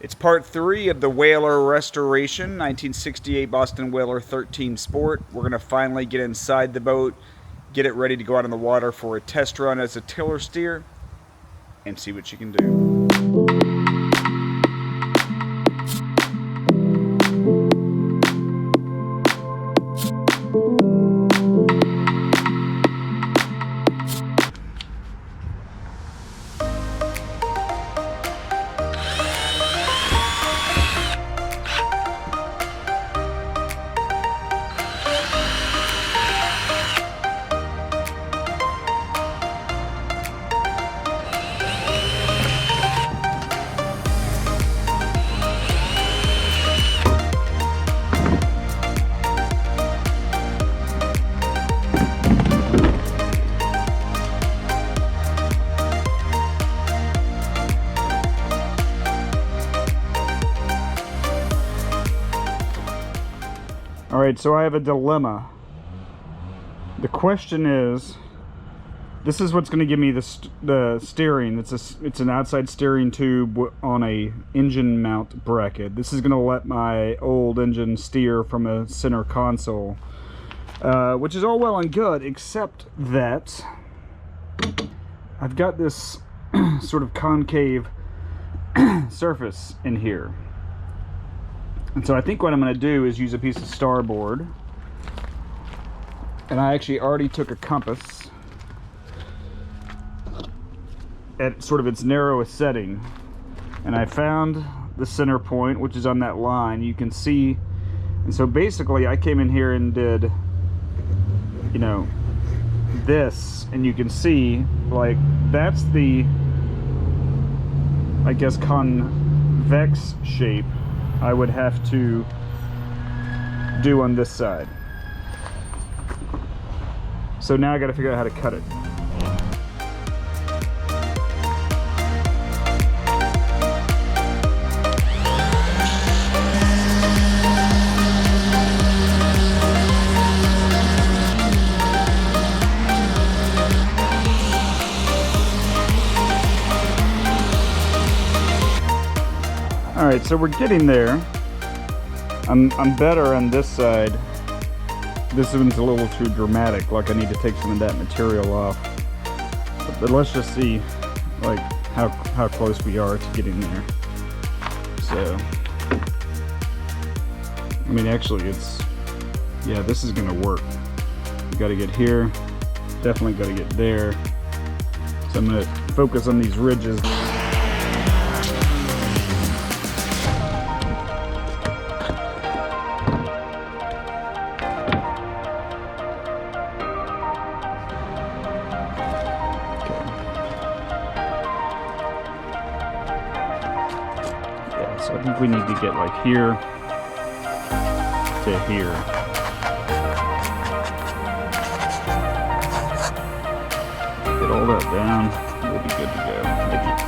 It's part 3 of the Whaler restoration, 1968 Boston Whaler 13 Sport. We're going to finally get inside the boat, get it ready to go out on the water for a test run as a tiller steer, and see what she can do. Alright, so I have a dilemma. The question is, this is what's going to give me the steering. It's an outside steering tube on a engine mount bracket. This is going to let my old engine steer from a center console, which is all well and good, except that I've got this sort of concave surface in here. And so I think what I'm going to do is use a piece of starboard, and I actually already took a compass at sort of its narrowest setting, and I found the center point, which is on that line you can see. And so basically I came in here and did, you know, this, and you can see, like, that's the, I guess, convex shape I would have to do on this side. So now I got to figure out how to cut it. Alright, so we're getting there. I'm better on this side. This one's a little too dramatic, like I need to take some of that material off. But let's just see, like, how close we are to getting there. So, I mean, actually it's, yeah, this is gonna work. We gotta get here, definitely gotta get there. So I'm gonna focus on these ridges. So I think we need to get like here to here. Get all that down, we'll be good to go.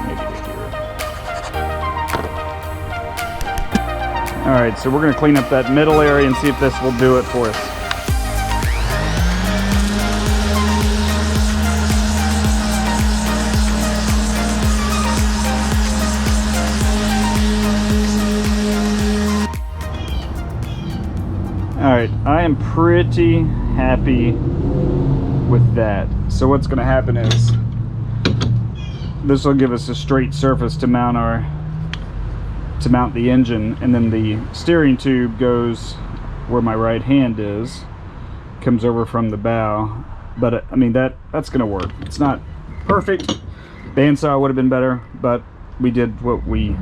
Maybe to here. Alright, so we're going to clean up that middle area and see if this will do it for us. Alright, I am pretty happy with that. So what's going to happen is, this will give us a straight surface to mount the engine, and then the steering tube goes where my right hand is, comes over from the bow. But I mean, that's going to work. It's not perfect. Bandsaw would have been better, but we did what we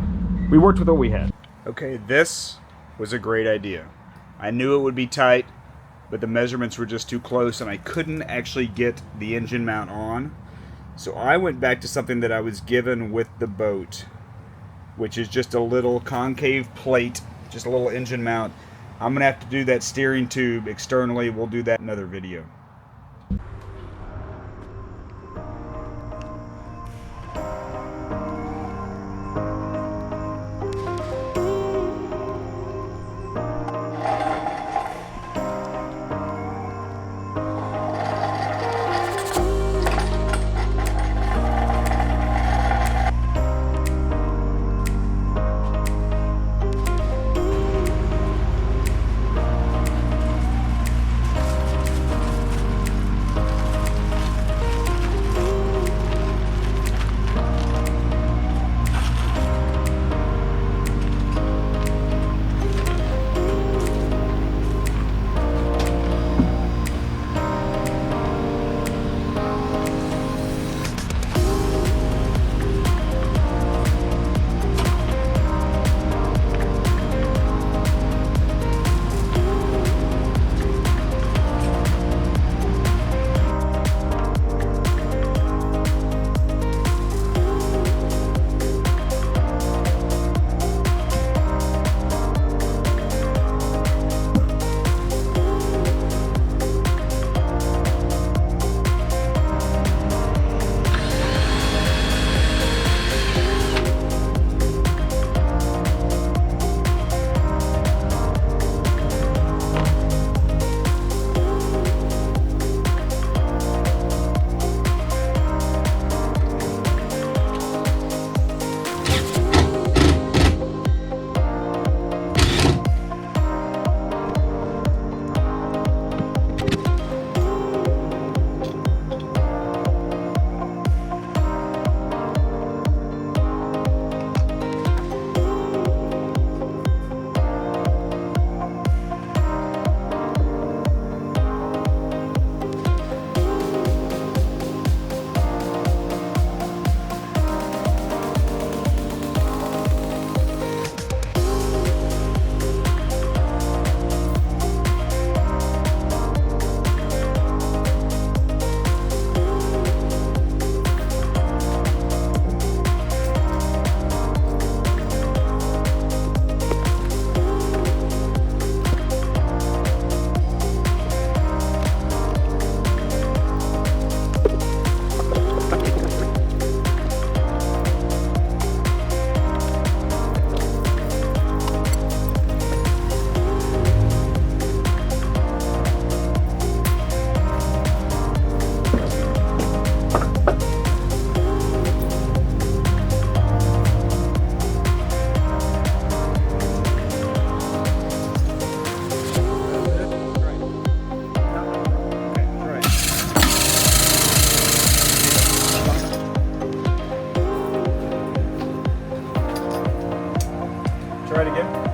worked with what we had. Okay, this was a great idea. I knew it would be tight, but the measurements were just too close and I couldn't actually get the engine mount on. So I went back to something that I was given with the boat, which is just a little concave plate, just a little engine mount. I'm going to have to do that steering tube externally. We'll do that in another video. Try it again.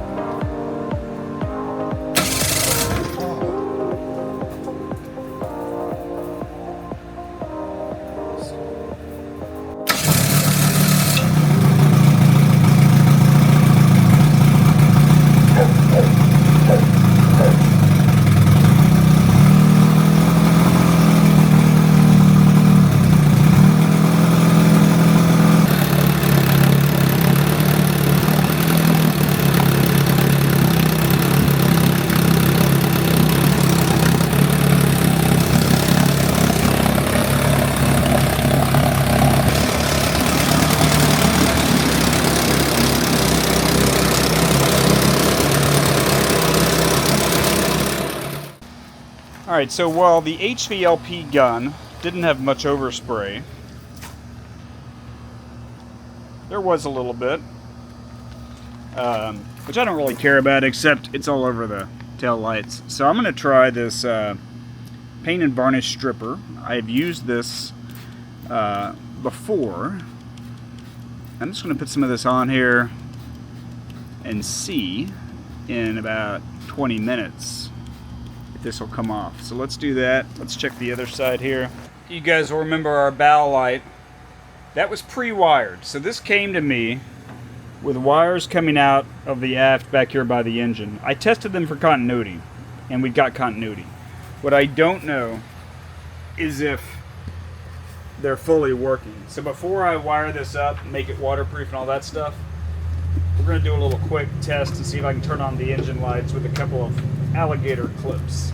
Alright, so while the HVLP gun didn't have much overspray, there was a little bit, which I don't really care about, except it's all over the tail lights. So I'm going to try this paint and varnish stripper. I've used this before. I'm just going to put some of this on here and see in about 20 minutes if this will come off. So let's do that. Let's check the other side here. You guys will remember our bow light. That was pre-wired. So this came to me with wires coming out of the aft back here by the engine. I tested them for continuity, and we've got continuity. What I don't know is if they're fully working. So before I wire this up and make it waterproof and all that stuff, we're going to do a little quick test and see if I can turn on the engine lights with a couple of alligator clips.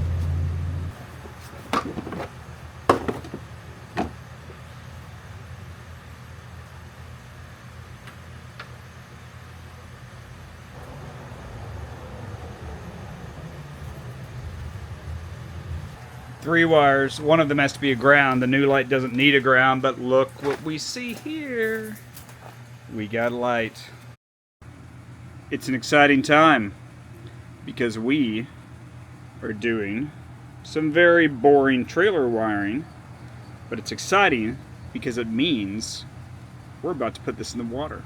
Three wires. One of them has to be a ground. The new light doesn't need a ground, but look what we see here. We got a light. It's an exciting time because we are doing some very boring trailer wiring, but it's exciting because it means we're about to put this in the water.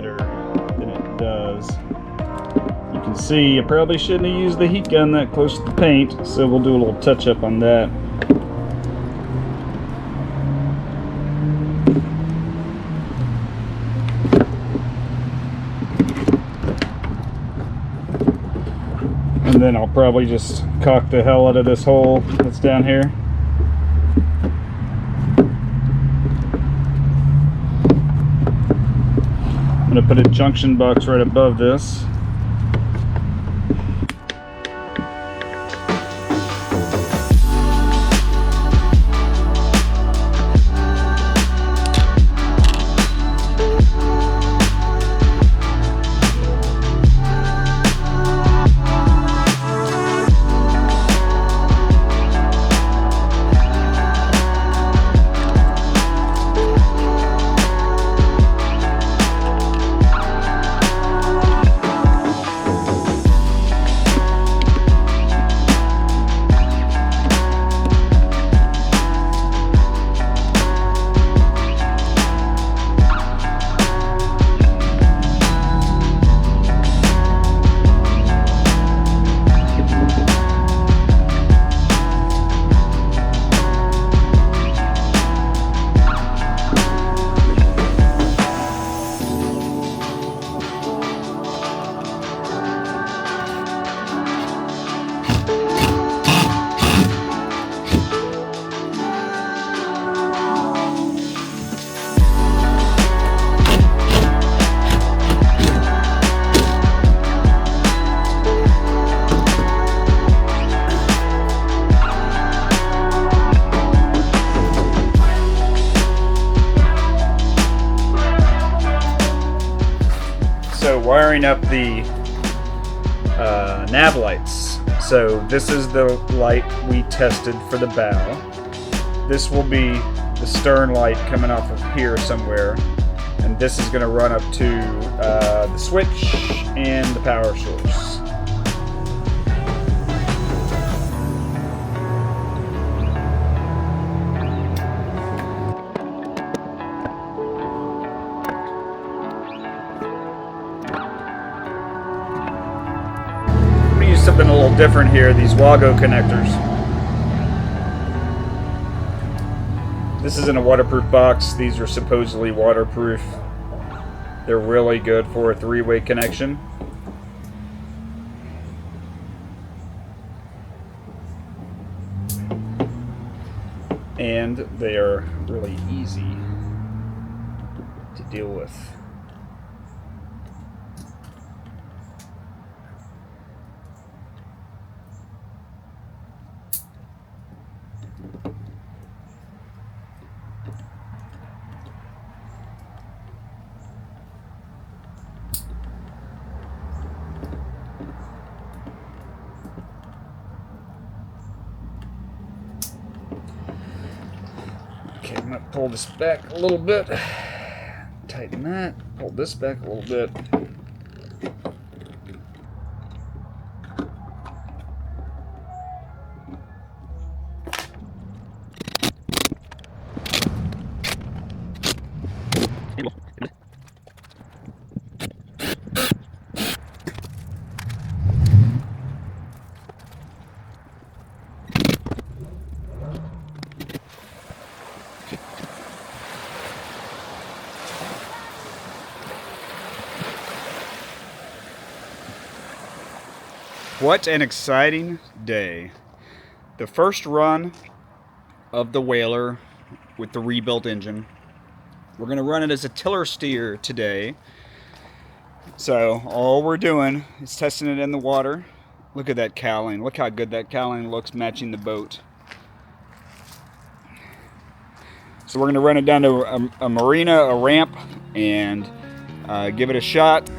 better than it does. You can see I probably shouldn't have used the heat gun that close to the paint, so we'll do a little touch up on that. And then I'll probably just caulk the hell out of this hole that's down here. I'm going to put a junction box right above this. So wiring up the nav lights. So this is the light we tested for the bow. This will be the stern light coming off of here somewhere, and this is going to run up to the switch and the power source. Something a little different here, these Wago connectors. This isn't a waterproof box. These are supposedly waterproof. They're really good for a three-way connection. And they are really easy to deal with. Okay, I'm going to pull this back a little bit, tighten that, pull this back a little bit. What an exciting day. The first run of the Whaler with the rebuilt engine. We're going to run it as a tiller steer today. So all we're doing is testing it in the water. Look at that cowling. Look how good that cowling looks matching the boat. So we're going to run it down to a marina, a ramp, and give it a shot.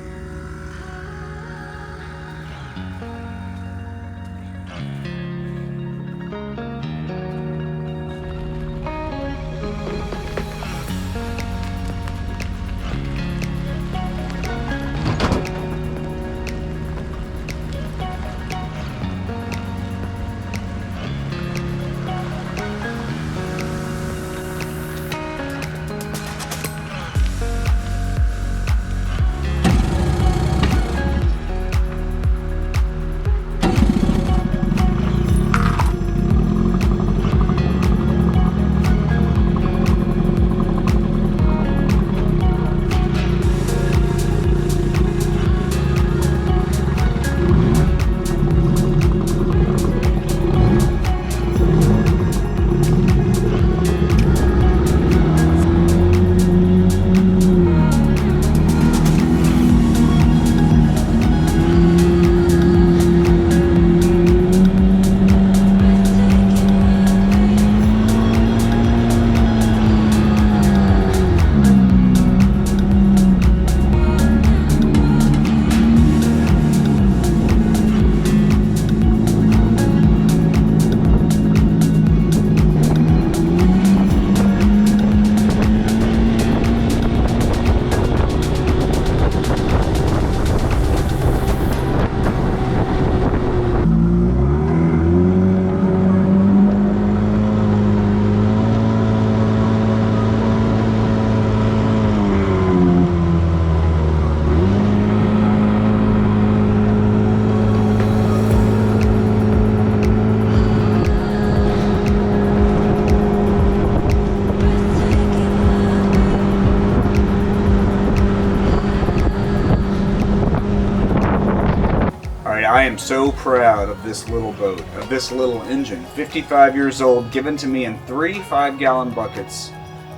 I am so proud of this little boat, of this little engine. 55 years old, given to me in 3 5-gallon buckets.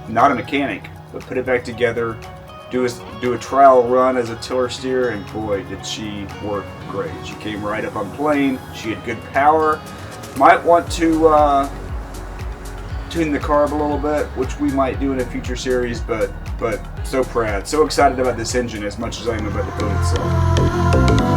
Not a mechanic, but put it back together, do a trial run as a tiller steer, and boy, did she work great. She came right up on plane. She had good power. Might want to tune the carb a little bit, which we might do in a future series, but so proud, so excited about this engine as much as I am about the boat itself.